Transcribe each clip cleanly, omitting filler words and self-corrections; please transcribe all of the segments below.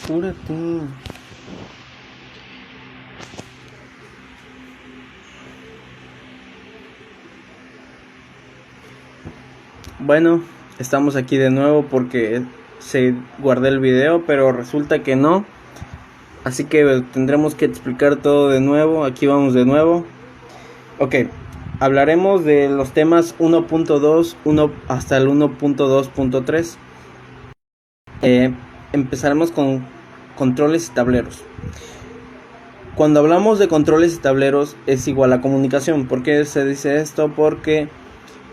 Apúrate. Bueno, estamos aquí de nuevo porque se guardé el video, pero resulta que no. Así que tendremos que explicar todo de nuevo. Aquí vamos de nuevo. Ok, hablaremos de los temas 1.2 hasta el 1.2.3. Empezaremos con controles y tableros. Cuando hablamos de controles y tableros es igual a comunicación. ¿Por qué se dice esto? Porque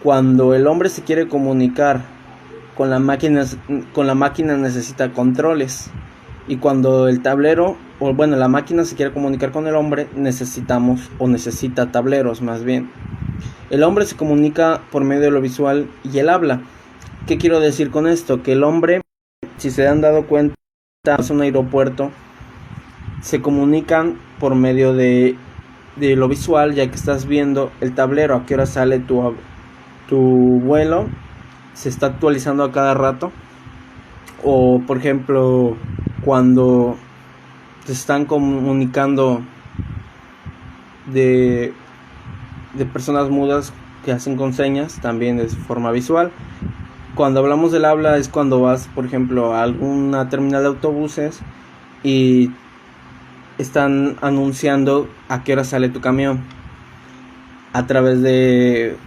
cuando el hombre se quiere comunicar con la máquina necesita controles. Y cuando el tablero, la máquina se quiere comunicar con el hombre, necesita tableros más bien. El hombre se comunica por medio de lo visual y el habla. ¿Qué quiero decir con esto? Que el hombre, si se han dado cuenta, es un aeropuerto, se comunican por medio de lo visual, ya que estás viendo el tablero, a qué hora sale tu vuelo, se está actualizando a cada rato. O por ejemplo, cuando te están comunicando de personas mudas que hacen con señas, también de forma visual. Cuando hablamos del habla es cuando vas, por ejemplo, a alguna terminal de autobuses y están anunciando a qué hora sale tu camión a través del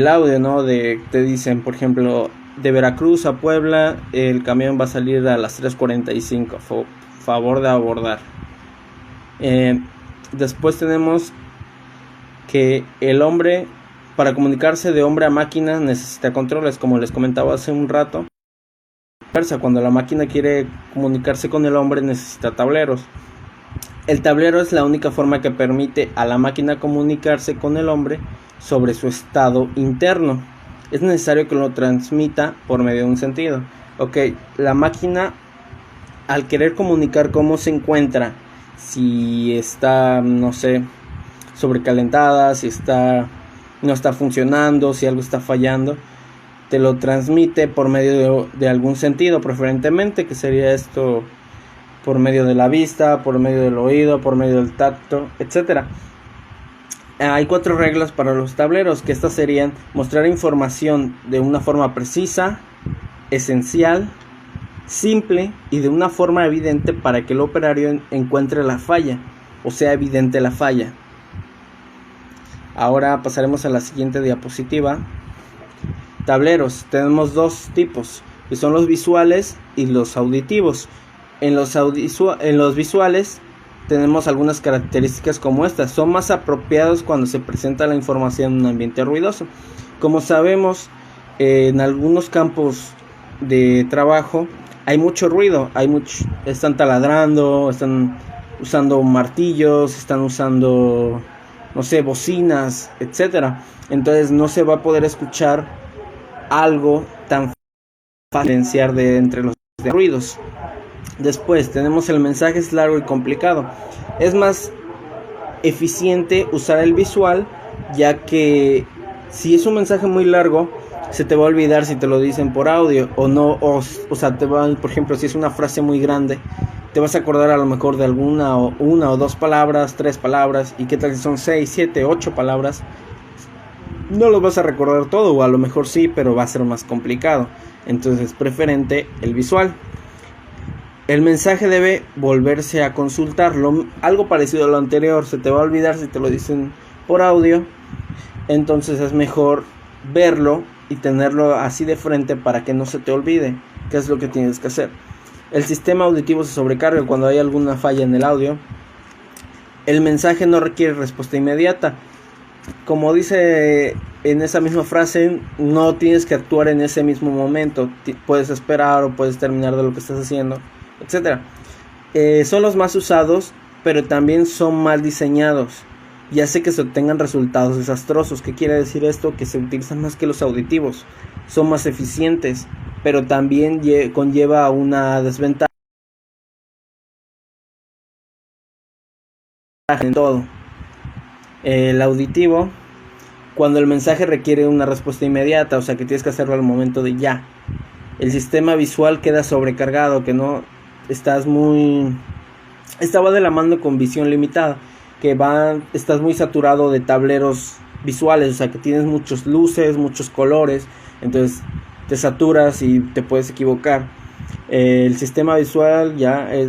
audio, ¿no? Te dicen, por ejemplo, de Veracruz a Puebla el camión va a salir a las 3:45, favor de abordar. Después tenemos que el hombre, para comunicarse de hombre a máquina, necesita controles, como les comentaba hace un rato. Cuando la máquina quiere comunicarse con el hombre, necesita tableros. El tablero es la única forma que permite a la máquina comunicarse con el hombre sobre su estado interno. Es necesario que lo transmita por medio de un sentido. Ok, la máquina, al querer comunicar cómo se encuentra, si está, no sé, sobrecalentada, si no está funcionando, si algo está fallando, te lo transmite por medio de algún sentido, preferentemente, que sería esto por medio de la vista, por medio del oído, por medio del tacto, etc. Hay 4 reglas para los tableros, que estas serían: mostrar información de una forma precisa, esencial, simple y de una forma evidente para que el operario encuentre la falla, o sea evidente la falla. Ahora pasaremos a la siguiente diapositiva. Tableros, tenemos 2 tipos, que son los visuales y los auditivos. En los visuales tenemos algunas características como estas. Son más apropiados cuando se presenta la información en un ambiente ruidoso. Como sabemos, en algunos campos de trabajo hay mucho ruido, están taladrando, están usando martillos, están usando, no sé, bocinas, etcétera. Entonces no se va a poder escuchar algo tan fácil diferenciar de entre los ruidos. Después tenemos el mensaje es largo y complicado. Es más eficiente usar el visual, ya que si es un mensaje muy largo, se te va a olvidar si te lo dicen por audio o no, o sea, por ejemplo, si es una frase muy grande, te vas a acordar a lo mejor de una o 2 palabras, 3 palabras, y qué tal si son 6, 7, 8 palabras. No lo vas a recordar todo, o a lo mejor sí, pero va a ser más complicado. Entonces es preferente el visual. El mensaje debe volverse a consultarlo, algo parecido a lo anterior. Se te va a olvidar si te lo dicen por audio, entonces es mejor verlo y tenerlo así de frente para que no se te olvide qué es lo que tienes que hacer. El sistema auditivo se sobrecarga cuando hay alguna falla en el audio. El mensaje no requiere respuesta inmediata. Como dice en esa misma frase, no tienes que actuar en ese mismo momento. Puedes esperar o puedes terminar de lo que estás haciendo, etcétera. Son los más usados, pero también son mal diseñados y hace que se obtengan resultados desastrosos. ¿Qué quiere decir esto? Que se utilizan más que los auditivos. Son más eficientes, pero también conlleva una desventaja en todo. El auditivo, cuando el mensaje requiere una respuesta inmediata, o sea que tienes que hacerlo al momento de ya. El sistema visual queda sobrecargado, que no estaba de la mano con visión limitada, que estás muy saturado de tableros visuales, o sea que tienes muchas luces, muchos colores, entonces te saturas y te puedes equivocar. El sistema visual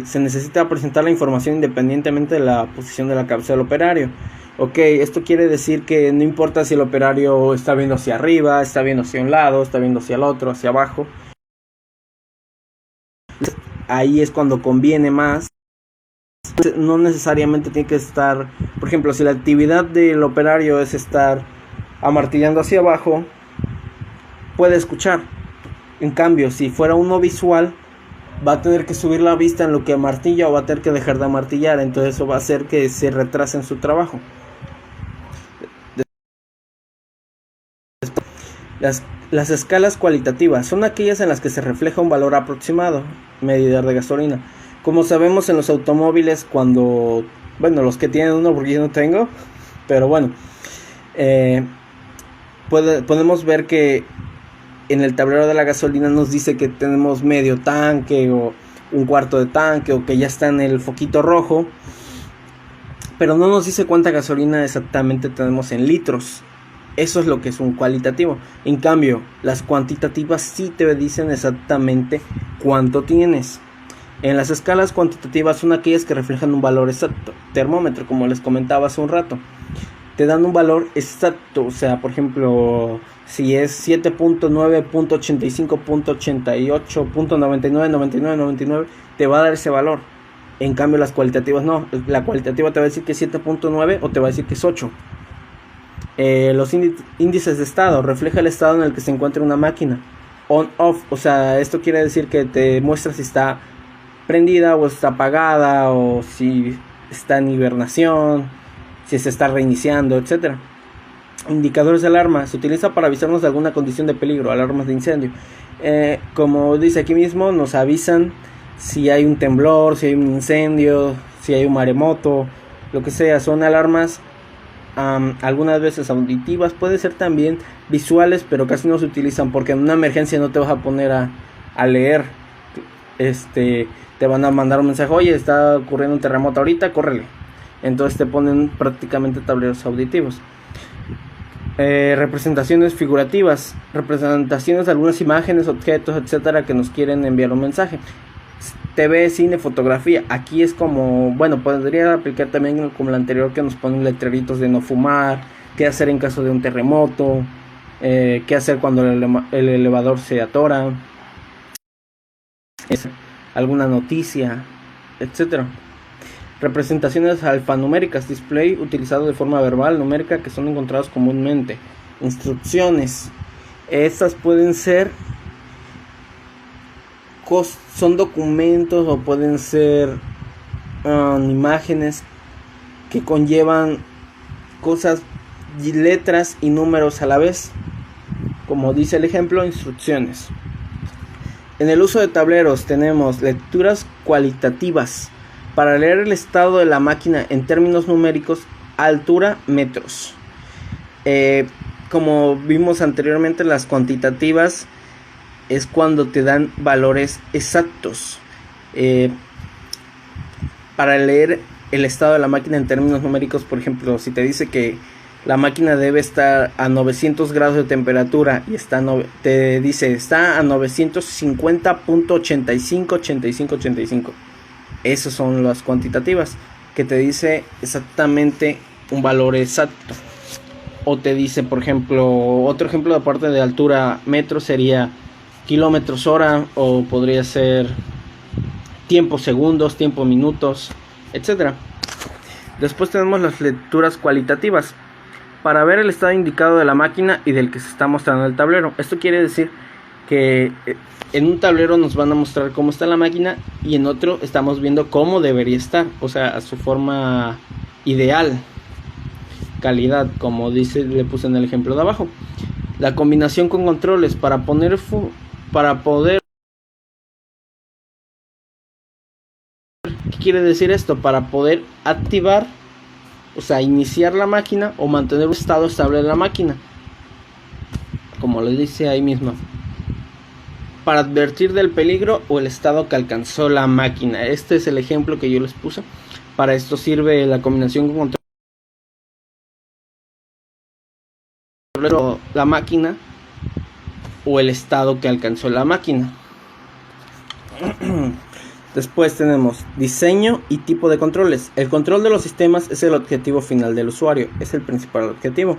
se necesita presentar la información independientemente de la posición de la cabeza del operario. Ok, esto quiere decir que no importa si el operario está viendo hacia arriba, está viendo hacia un lado, está viendo hacia el otro, hacia abajo. Ahí es cuando conviene más. No necesariamente tiene que estar, por ejemplo, si la actividad del operario es estar amartillando hacia abajo, puede escuchar. En cambio, si fuera uno visual, va a tener que subir la vista en lo que amartilla o va a tener que dejar de amartillar, entonces eso va a hacer que se retrase en su trabajo. Las escalas cualitativas son aquellas en las que se refleja un valor aproximado, medidor de gasolina. Como sabemos en los automóviles, los que tienen uno, porque yo no tengo, pero bueno, podemos ver que en el tablero de la gasolina nos dice que tenemos medio tanque o un cuarto de tanque o que ya está en el foquito rojo, pero no nos dice cuánta gasolina exactamente tenemos en litros. Eso es lo que es un cualitativo. En cambio, las cuantitativas sí te dicen exactamente cuánto tienes. En las escalas cuantitativas son aquellas que reflejan un valor exacto. Termómetro, como les comentaba hace un rato, te dan un valor exacto. O sea, por ejemplo, si es 7.9.85.88.99, te va a dar ese valor. En cambio, las cualitativas no. La cualitativa te va a decir que es 7.9 o te va a decir que es 8. Los índices de estado refleja el estado en el que se encuentra una máquina. On-off, o sea, esto quiere decir que te muestra si está prendida o está apagada, o si está en hibernación, si se está reiniciando, etc. Indicadores de alarma se utiliza para avisarnos de alguna condición de peligro, alarmas de incendio. Como dice aquí mismo, nos avisan si hay un temblor, si hay un incendio, si hay un maremoto, lo que sea. Son alarmas algunas veces auditivas, puede ser también visuales, pero casi no se utilizan porque en una emergencia no te vas a poner a leer. Te van a mandar un mensaje: oye, está ocurriendo un terremoto ahorita, córrele. Entonces te ponen prácticamente tableros auditivos. Representaciones figurativas, representaciones de algunas imágenes, objetos, etcétera, que nos quieren enviar un mensaje. TV, cine, fotografía. Aquí es como, podría aplicar también como el anterior, que nos ponen letreritos de no fumar, qué hacer en caso de un terremoto, qué hacer cuando el elevador se atora, alguna noticia, etcétera. Representaciones alfanuméricas, display utilizado de forma verbal, numérica, que son encontrados comúnmente. Instrucciones. Estas pueden ser son documentos o pueden ser imágenes que conllevan cosas, letras y números a la vez. Como dice el ejemplo, instrucciones. En el uso de tableros tenemos lecturas cualitativas. Para leer el estado de la máquina en términos numéricos, altura, metros. Como vimos anteriormente, las cuantitativas es cuando te dan valores exactos. Para leer el estado de la máquina en términos numéricos, por ejemplo, si te dice que la máquina debe estar a 900 grados de temperatura y te dice está a 950.85. Esas son las cuantitativas, que te dice exactamente un valor exacto. O te dice, por ejemplo, otro ejemplo de parte de altura, metro, sería kilómetros hora, o podría ser tiempo segundos, tiempo minutos, etcétera. Después tenemos las lecturas cualitativas, para ver el estado indicado de la máquina y del que se está mostrando el tablero. Esto quiere decir que en un tablero nos van a mostrar cómo está la máquina y en otro estamos viendo cómo debería estar, o sea, a su forma ideal, calidad, como le puse en el ejemplo de abajo. La combinación con controles para poder ¿qué quiere decir esto? Para poder activar, o sea, iniciar la máquina o mantener un estado estable de la máquina, como les dice ahí mismo. para advertir del peligro o el estado que alcanzó la máquina. Este es el ejemplo que yo les puse. Para esto sirve la combinación con control la máquina o el estado que alcanzó la máquina. Después tenemos diseño y tipo de controles. El control de los sistemas es el objetivo final del usuario, es el principal objetivo.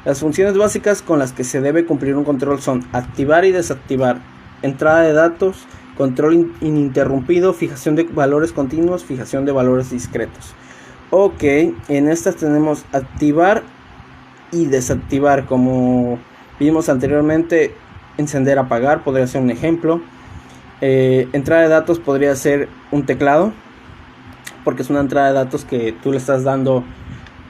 Las funciones básicas con las que se debe cumplir un control son activar y desactivar, entrada de datos, control ininterrumpido, fijación de valores continuos, fijación de valores discretos. Ok, en estas tenemos activar y desactivar, como vimos anteriormente. Encender, apagar podría ser un ejemplo. Entrada de datos podría ser un teclado, porque es una entrada de datos que tú le estás dando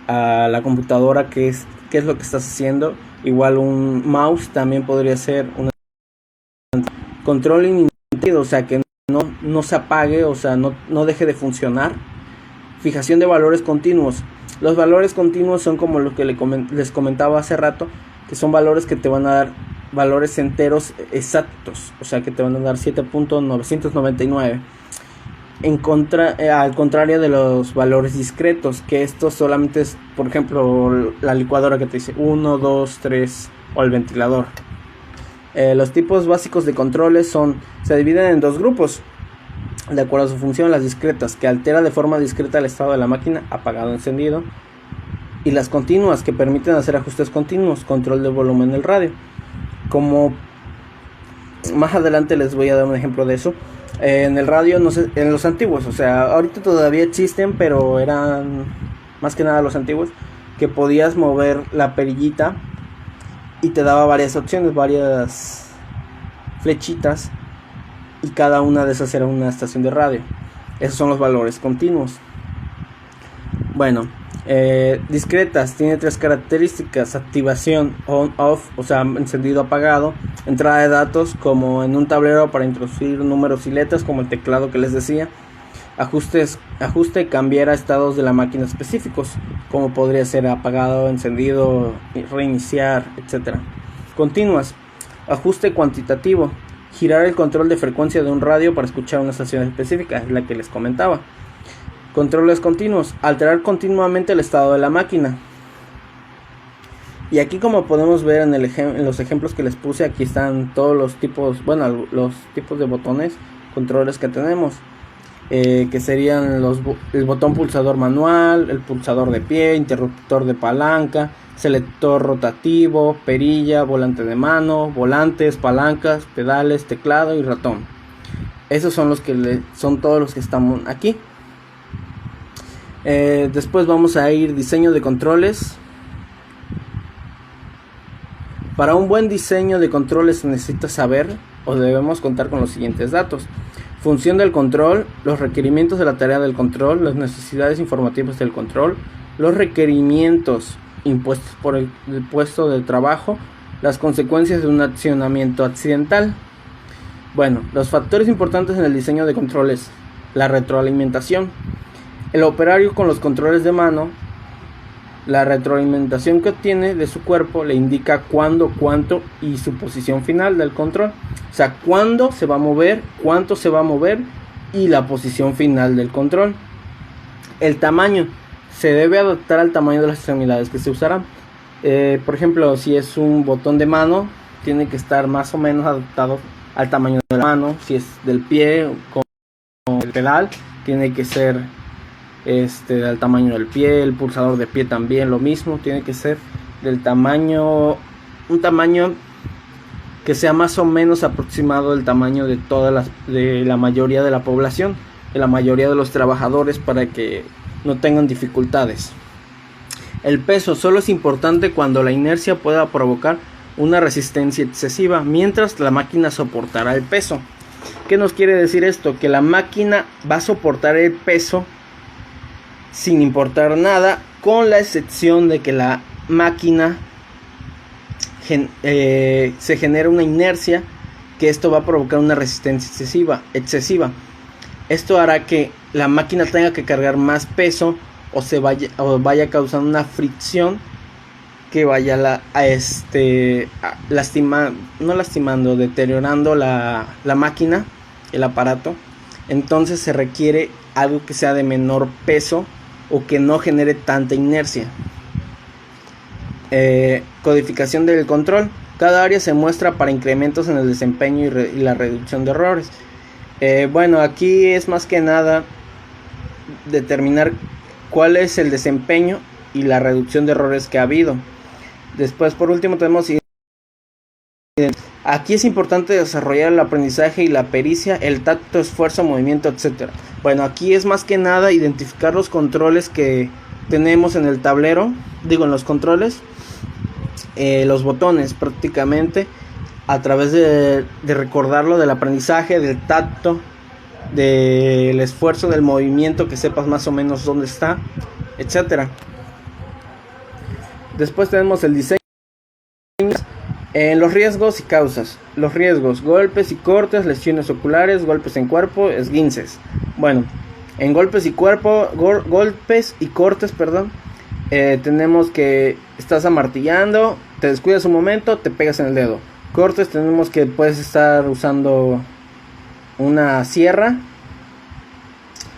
a la computadora qué es lo que estás haciendo. Igual un mouse también podría ser un control ininterrumpido, o sea que no se apague, o sea no deje de funcionar. Fijación de valores continuos. Los valores continuos son como lo que les comentaba hace rato, que son valores que te van a dar valores enteros exactos, o sea que te van a dar 7.999, al contrario de los valores discretos, que estos solamente es, por ejemplo, la licuadora que te dice 1, 2, 3, o el ventilador. Los tipos básicos de controles se dividen en dos grupos de acuerdo a su función: las discretas, que altera de forma discreta el estado de la máquina, apagado, encendido, y las continuas, que permiten hacer ajustes continuos, control del volumen del radio. Como más adelante les voy a dar un ejemplo de eso. En el radio, no sé, en los antiguos, o sea, ahorita todavía existen, pero eran más que nada los antiguos, que podías mover la perillita y te daba varias opciones, varias flechitas, y cada una de esas era una estación de radio. Esos son los valores continuos. Bueno, discretas tiene tres características: activación, on, off, o sea, encendido, apagado; entrada de datos, como en un tablero para introducir números y letras, como el teclado que les decía; ajuste, cambiar a estados de la máquina específicos, como podría ser apagado, encendido, reiniciar, etc. Continuas, ajuste cuantitativo, girar el control de frecuencia de un radio para escuchar una estación específica, es la que les comentaba. Controles continuos, alterar continuamente el estado de la máquina. Y aquí, como podemos ver en los ejemplos que les puse, aquí están todos los tipos, los tipos de botones, controles que tenemos, que serían el botón pulsador manual, el pulsador de pie, interruptor de palanca, selector rotativo, perilla, volante de mano, volantes, palancas, pedales, teclado y ratón. Esos son son todos los que están aquí. Después vamos a ir diseño de controles. Para un buen diseño de controles se necesita saber o debemos contar con los siguientes datos: función del control, los requerimientos de la tarea del control, las necesidades informativas del control, los requerimientos impuestos por el puesto de trabajo, las consecuencias de un accionamiento accidental. Bueno, los factores importantes en el diseño de controles: la retroalimentación. El operario con los controles de mano, la retroalimentación que obtiene de su cuerpo le indica cuándo, cuánto y su posición final del control. O sea, cuándo se va a mover, cuánto se va a mover y la posición final del control. El tamaño se debe adaptar al tamaño de las extremidades que se usarán. Por ejemplo, si es un botón de mano, tiene que estar más o menos adaptado al tamaño de la mano. Si es del pie, con el pedal, tiene que ser del tamaño del pie. El pulsador de pie también lo mismo, tiene que ser del tamaño, un tamaño que sea más o menos aproximado del tamaño de la mayoría de la población, de la mayoría de los trabajadores, para que no tengan dificultades. El peso solo es importante cuando la inercia pueda provocar una resistencia excesiva, mientras la máquina soportará el peso. ¿Qué nos quiere decir esto? Que la máquina va a soportar el peso sin importar nada, con la excepción de que la máquina se genera una inercia, que esto va a provocar una resistencia excesiva. Esto hará que la máquina tenga que cargar más peso o vaya causando una fricción que vaya deteriorando la máquina, el aparato. Entonces se requiere algo que sea de menor peso o que no genere tanta inercia. Codificación del control. Cada área se muestra para incrementos en el desempeño y la reducción de errores. Bueno, aquí es más que nada determinar cuál es el desempeño y la reducción de errores que ha habido. Después, por último, tenemos aquí es importante desarrollar el aprendizaje y la pericia, el tacto, esfuerzo, movimiento, etc. Bueno, aquí es más que nada identificar los controles que tenemos en el tablero, en los controles, los botones prácticamente, a través de recordarlo, del aprendizaje, del tacto, del esfuerzo, del movimiento, que sepas más o menos dónde está, etc. Después tenemos el diseño. Los riesgos y causas. Los riesgos: golpes y cortes, lesiones oculares, golpes en cuerpo, esguinces. Bueno, en golpes y cortes, tenemos que estás amartillando, te descuidas un momento, te pegas en el dedo. Cortes, tenemos que puedes estar usando una sierra,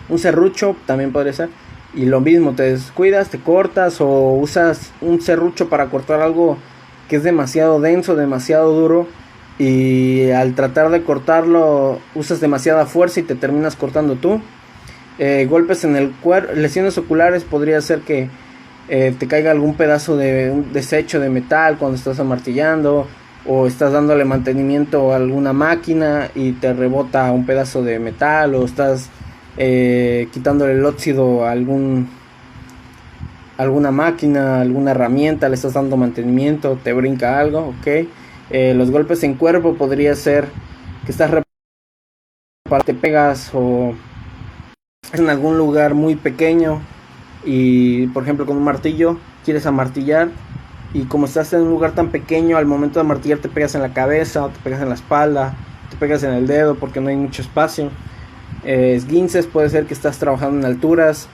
un serrucho también podría ser, y lo mismo, te descuidas, te cortas, o usas un serrucho para cortar algo que es demasiado denso, demasiado duro, y al tratar de cortarlo usas demasiada fuerza y te terminas cortando tú. Golpes en el cuerpo, lesiones oculares, podría ser que te caiga algún pedazo de un desecho de metal cuando estás amartillando, o estás dándole mantenimiento a alguna máquina y te rebota un pedazo de metal, o estás quitándole el óxido a alguna máquina, alguna herramienta, le estás dando mantenimiento, te brinca algo, ok. Los golpes en cuerpo podría ser que estás te pegas o en algún lugar muy pequeño y, por ejemplo, con un martillo quieres amartillar, y como estás en un lugar tan pequeño, al momento de amartillar te pegas en la cabeza, o te pegas en la espalda, te pegas en el dedo porque no hay mucho espacio. Esguinces, puede ser que estás trabajando en alturas,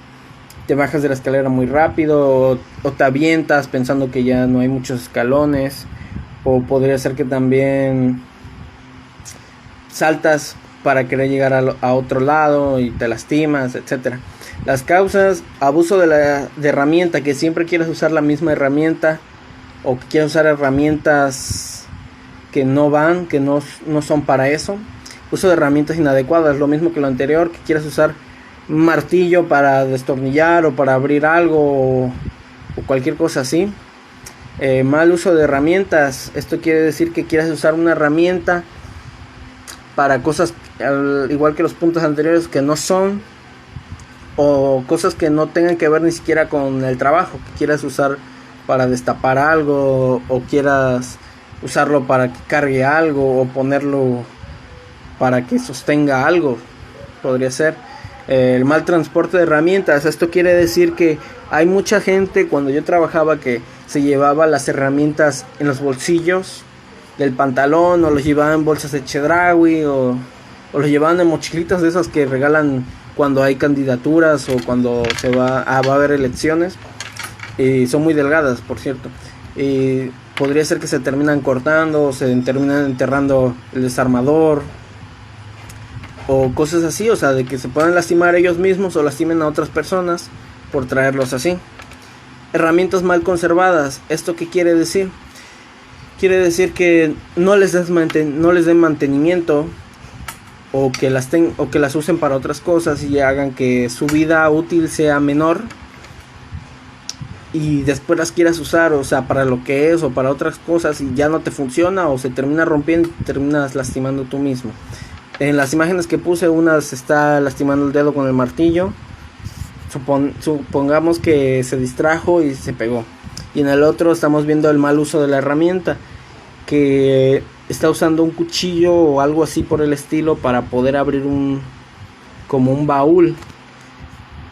te bajas de la escalera muy rápido, o te avientas pensando que ya no hay muchos escalones, o podría ser que también saltas para querer llegar a otro lado y te lastimas, etc. Las causas: abuso de herramienta, que siempre quieres usar la misma herramienta, o que quieres usar herramientas que no van, que no son para eso. Uso de herramientas inadecuadas, lo mismo que lo anterior, que quieras usar un martillo para destornillar o para abrir algo, o cualquier cosa así. Mal uso de herramientas, esto quiere decir que quieras usar una herramienta para cosas, igual que los puntos anteriores, que no son, o cosas que no tengan que ver ni siquiera con el trabajo, que quieras usar para destapar algo, o quieras usarlo para que cargue algo, o ponerlo para que sostenga algo, podría ser. El mal transporte de herramientas, esto quiere decir que hay mucha gente, cuando yo trabajaba, que se llevaba las herramientas en los bolsillos del pantalón, o los llevaban en bolsas de Chedraui, o los llevaban en mochilitas de esas que regalan cuando hay candidaturas o cuando va a haber elecciones, y son muy delgadas, por cierto, y podría ser que se terminan cortando, o se terminan enterrando el desarmador, o cosas así, o sea, de que se puedan lastimar ellos mismos o lastimen a otras personas por traerlos así. Herramientas mal conservadas, ¿esto qué quiere decir? Quiere decir que no les den mantenimiento, o que las usen para otras cosas y hagan que su vida útil sea menor, y después las quieras usar, o sea, para lo que es o para otras cosas, y ya no te funciona, o se termina rompiendo y terminas lastimando tú mismo. En las imágenes que puse, una se está lastimando el dedo con el martillo, supongamos que se distrajo y se pegó, y en el otro estamos viendo el mal uso de la herramienta, que está usando un cuchillo o algo así por el estilo para poder abrir como un baúl,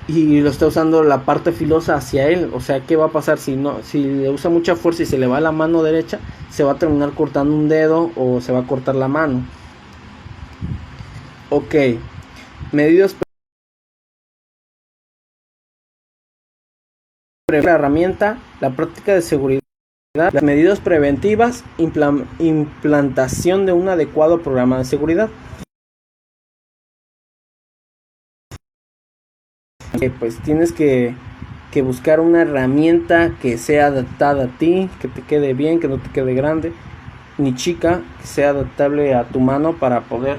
y lo está usando la parte filosa hacia él. O sea, ¿qué va a pasar si le usa mucha fuerza y se le va la mano derecha? Se va a terminar cortando un dedo, o se va a cortar la mano. Ok, medidas para la herramienta, la práctica de seguridad. Las medidas preventivas, implantación de un adecuado programa de seguridad. Pues tienes que buscar una herramienta que sea adaptada a ti, que te quede bien, que no te quede grande ni chica, que sea adaptable a tu mano para poder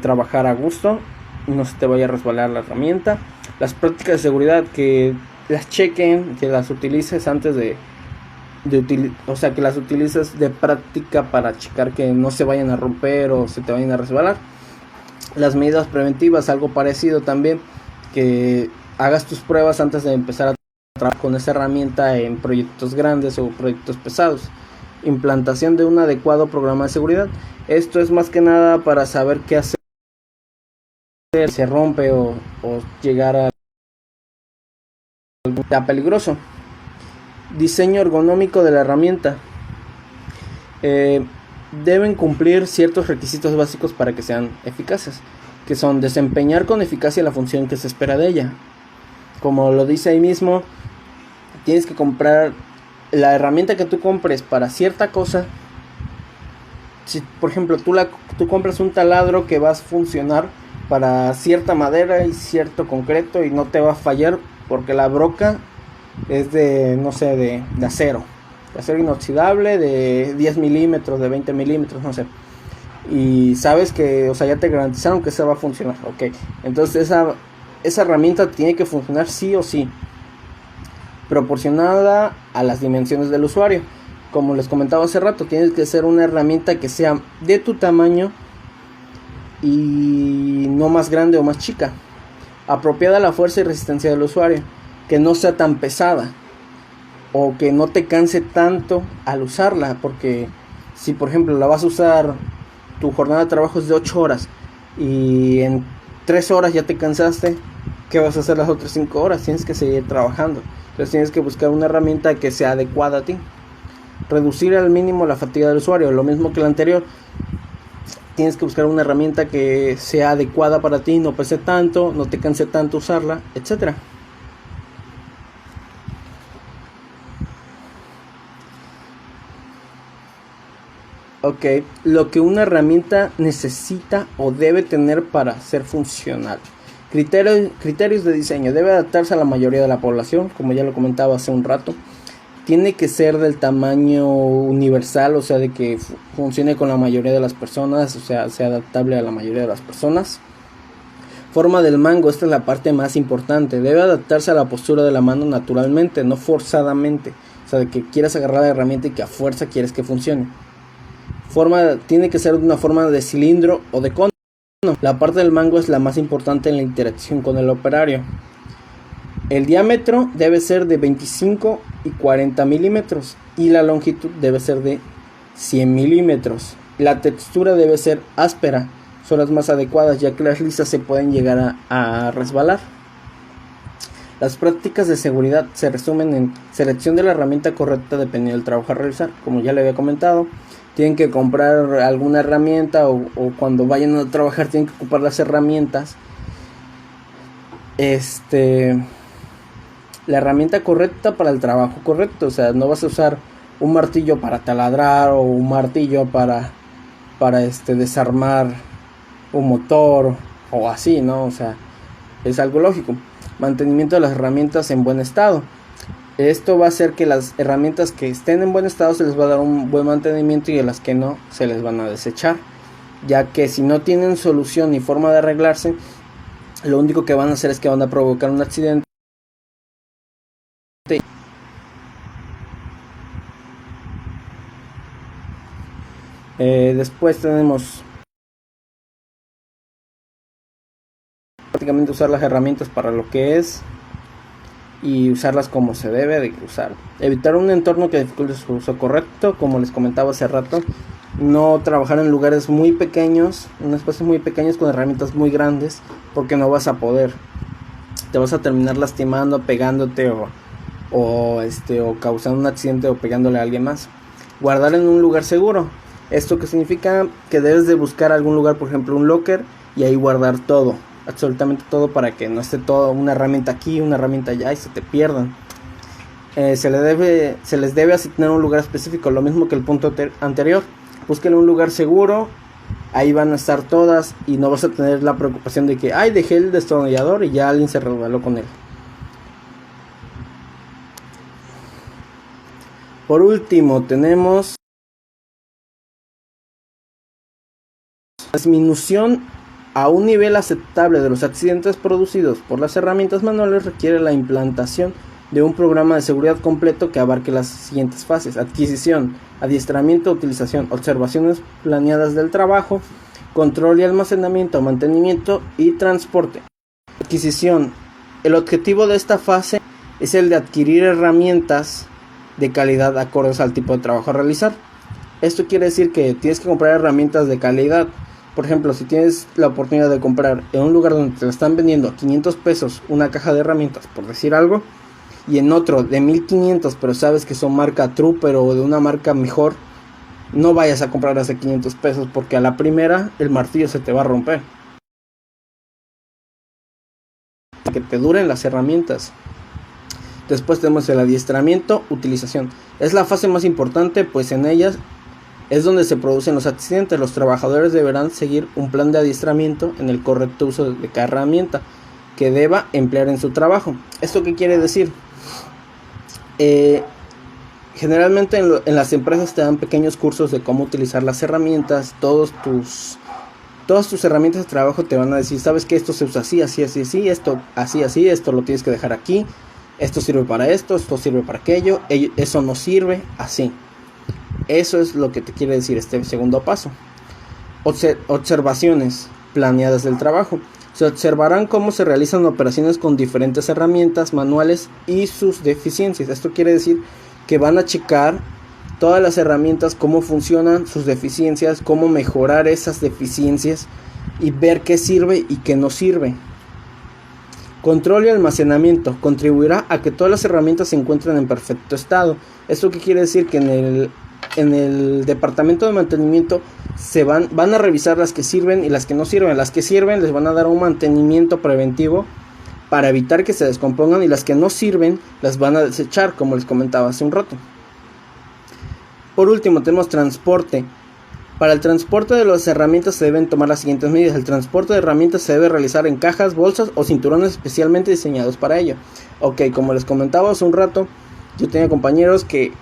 trabajar a gusto y no se te vaya a resbalar la herramienta. Las prácticas de seguridad, que las chequen, que las utilices antes o sea, que las utilices de práctica para checar que no se vayan a romper o se te vayan a resbalar. Las medidas preventivas, algo parecido también, que hagas tus pruebas antes de empezar a trabajar con esa herramienta en proyectos grandes o proyectos pesados. Implantación de un adecuado programa de seguridad. Esto es más que nada para saber qué hacer si se rompe o llegar a peligroso. Diseño ergonómico de la herramienta. Deben cumplir ciertos requisitos básicos para que sean eficaces, que son desempeñar con eficacia la función que se espera de ella. Como lo dice ahí mismo, tienes que comprar la herramienta que tú compres para cierta cosa. Si por ejemplo tú compras un taladro que va a funcionar para cierta madera y cierto concreto y no te va a fallar porque la broca es de, no sé, de acero inoxidable, de 10 milímetros, de 20 milímetros, no sé, y sabes que, o sea, ya te garantizaron que esa va a funcionar, ok, entonces esa herramienta tiene que funcionar sí o sí, proporcionada a las dimensiones del usuario. Como les comentaba hace rato, tienes que ser una herramienta que sea de tu tamaño y no más grande o más chica, apropiada a la fuerza y resistencia del usuario, que no sea tan pesada o que no te canse tanto al usarla, porque si por ejemplo la vas a usar, tu jornada de trabajo es de 8 horas y en 3 horas ya te cansaste, ¿qué vas a hacer las otras 5 horas? Tienes que seguir trabajando. Entonces tienes que buscar una herramienta que sea adecuada a ti. Reducir al mínimo la fatiga del usuario, lo mismo que la anterior. Tienes que buscar una herramienta que sea adecuada para ti, no pese tanto, no te canse tanto usarla, etcétera. Ok, lo que una herramienta necesita o debe tener para ser funcional. Criterios de diseño. Debe adaptarse a la mayoría de la población, como ya lo comentaba hace un rato. Tiene que ser del tamaño universal, o sea, de que funcione con la mayoría de las personas, o sea adaptable a la mayoría de las personas. Forma del mango, esta es la parte más importante. Debe adaptarse a la postura de la mano naturalmente, no forzadamente. O sea, de que quieras agarrar la herramienta y que a fuerza quieres que funcione. Tiene que ser de una forma de cilindro o de cono. La parte del mango es la más importante en la interacción con el operario. El diámetro debe ser de 25 y 40 milímetros y la longitud debe ser de 100 milímetros. La textura debe ser áspera, son las más adecuadas, ya que las lisas se pueden llegar a resbalar. Las prácticas de seguridad se resumen en selección de la herramienta correcta dependiendo del trabajo a realizar. Como ya le había comentado, tienen que comprar alguna herramienta o cuando vayan a trabajar tienen que ocupar las herramientas. La herramienta correcta para el trabajo correcto, o sea, no vas a usar un martillo para taladrar o un martillo para desarmar un motor o así, ¿no? O sea, es algo lógico. Mantenimiento de las herramientas en buen estado. Esto va a hacer que las herramientas que estén en buen estado se les va a dar un buen mantenimiento y a las que no se les van a desechar, ya que si no tienen solución ni forma de arreglarse, lo único que van a hacer es que van a provocar un accidente. Después tenemos prácticamente usar las herramientas para lo que es y usarlas como se debe de usar. Evitar un entorno que dificulte su uso correcto, como les comentaba hace rato. No trabajar en lugares muy pequeños, en espacios muy pequeños con herramientas muy grandes, porque no vas a poder. Te vas a terminar lastimando, pegándote o causando un accidente o pegándole a alguien más. Guardar en un lugar seguro. ¿Esto qué significa? Que debes de buscar algún lugar, por ejemplo un locker, y ahí guardar todo, absolutamente todo, para que no esté todo una herramienta aquí, una herramienta allá y se te pierdan. se les debe asignar un lugar específico, lo mismo que el punto anterior. Busquen un lugar seguro, ahí van a estar todas y no vas a tener la preocupación de que, ay, dejé el destornillador y ya alguien se resbaló con él. Por último, tenemos la disminución a un nivel aceptable de los accidentes producidos por las herramientas manuales requiere la implantación de un programa de seguridad completo que abarque las siguientes fases: adquisición, adiestramiento, utilización, observaciones planeadas del trabajo, control y almacenamiento, mantenimiento y transporte. Adquisición. El objetivo de esta fase es el de adquirir herramientas de calidad acordes al tipo de trabajo a realizar. Esto quiere decir que tienes que comprar herramientas de calidad. Por ejemplo, si tienes la oportunidad de comprar en un lugar donde te lo están vendiendo a 500 pesos una caja de herramientas, por decir algo, y en otro de 1500, pero sabes que son marca Trooper o de una marca mejor, no vayas a comprar las de 500 pesos porque a la primera el martillo se te va a romper. Que te duren las herramientas. Después tenemos el adiestramiento, utilización. Es la fase más importante, pues en ellas es donde se producen los accidentes. Los trabajadores deberán seguir un plan de adiestramiento en el correcto uso de cada herramienta que deba emplear en su trabajo. ¿Esto qué quiere decir? Generalmente en las empresas te dan pequeños cursos de cómo utilizar las herramientas. Todas tus herramientas de trabajo te van a decir, sabes que esto se usa así, así, así, así, esto así, así, esto lo tienes que dejar aquí, esto sirve para esto sirve para aquello, eso no sirve, así. Eso es lo que te quiere decir este segundo paso. Observaciones planeadas del trabajo. Se observarán cómo se realizan operaciones con diferentes herramientas manuales y sus deficiencias. Esto quiere decir que van a checar todas las herramientas, cómo funcionan, sus deficiencias, cómo mejorar esas deficiencias y ver qué sirve y qué no sirve. Control y almacenamiento. Contribuirá a que todas las herramientas se encuentren en perfecto estado. ¿Esto qué quiere decir? Que en el departamento de mantenimiento van a revisar las que sirven y las que no sirven. Las que sirven les van a dar un mantenimiento preventivo para evitar que se descompongan, y las que no sirven las van a desechar, como les comentaba hace un rato. Por último tenemos transporte. Para el transporte de las herramientas se deben tomar las siguientes medidas. El transporte de herramientas se debe realizar en cajas, bolsas o cinturones especialmente diseñados para ello. Ok, como les comentaba hace un rato, yo tenía compañeros que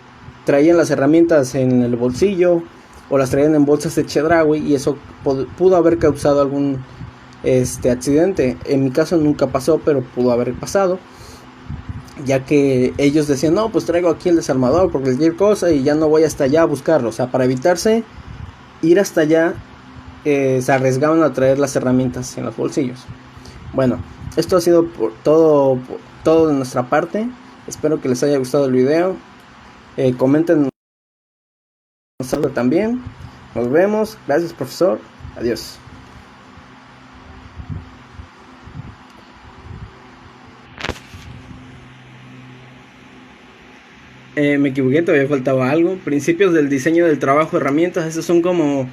traían las herramientas en el bolsillo o las traían en bolsas de chedraui, y eso pudo haber causado algún accidente. En mi caso nunca pasó, pero pudo haber pasado, ya que ellos decían, no, pues traigo aquí el desarmador por cualquier cosa y ya no voy hasta allá a buscarlo. O sea, para evitarse ir hasta allá, se arriesgaban a traer las herramientas en los bolsillos. Bueno, esto ha sido todo de nuestra parte. Espero que les haya gustado el video. Comenten también. Nos vemos. Gracias, profesor. Adiós. Me equivoqué, todavía faltaba algo. Principios del diseño del trabajo, herramientas. Esas son como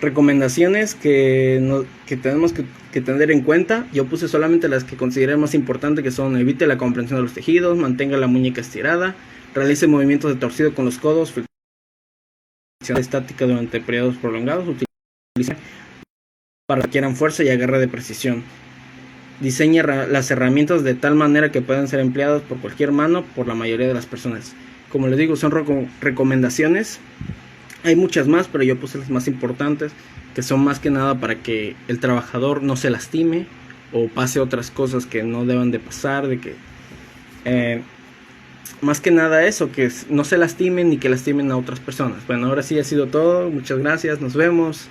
recomendaciones que tenemos que tener en cuenta. Yo puse solamente las que consideré más importantes, que son: evite la comprensión de los tejidos, mantenga la muñeca estirada, realice movimientos de torcido con los codos, flexión estática durante periodos prolongados, utilice para que requieran fuerza y agarre de precisión. Diseña las herramientas de tal manera que puedan ser empleadas por cualquier mano por la mayoría de las personas. Como les digo, son recomendaciones. Hay muchas más, pero yo puse las más importantes, que son más que nada para que el trabajador no se lastime o pase otras cosas que no deban de pasar, de que más que nada eso, que no se lastimen ni que lastimen a otras personas. Bueno, ahora sí ha sido todo. Muchas gracias, nos vemos.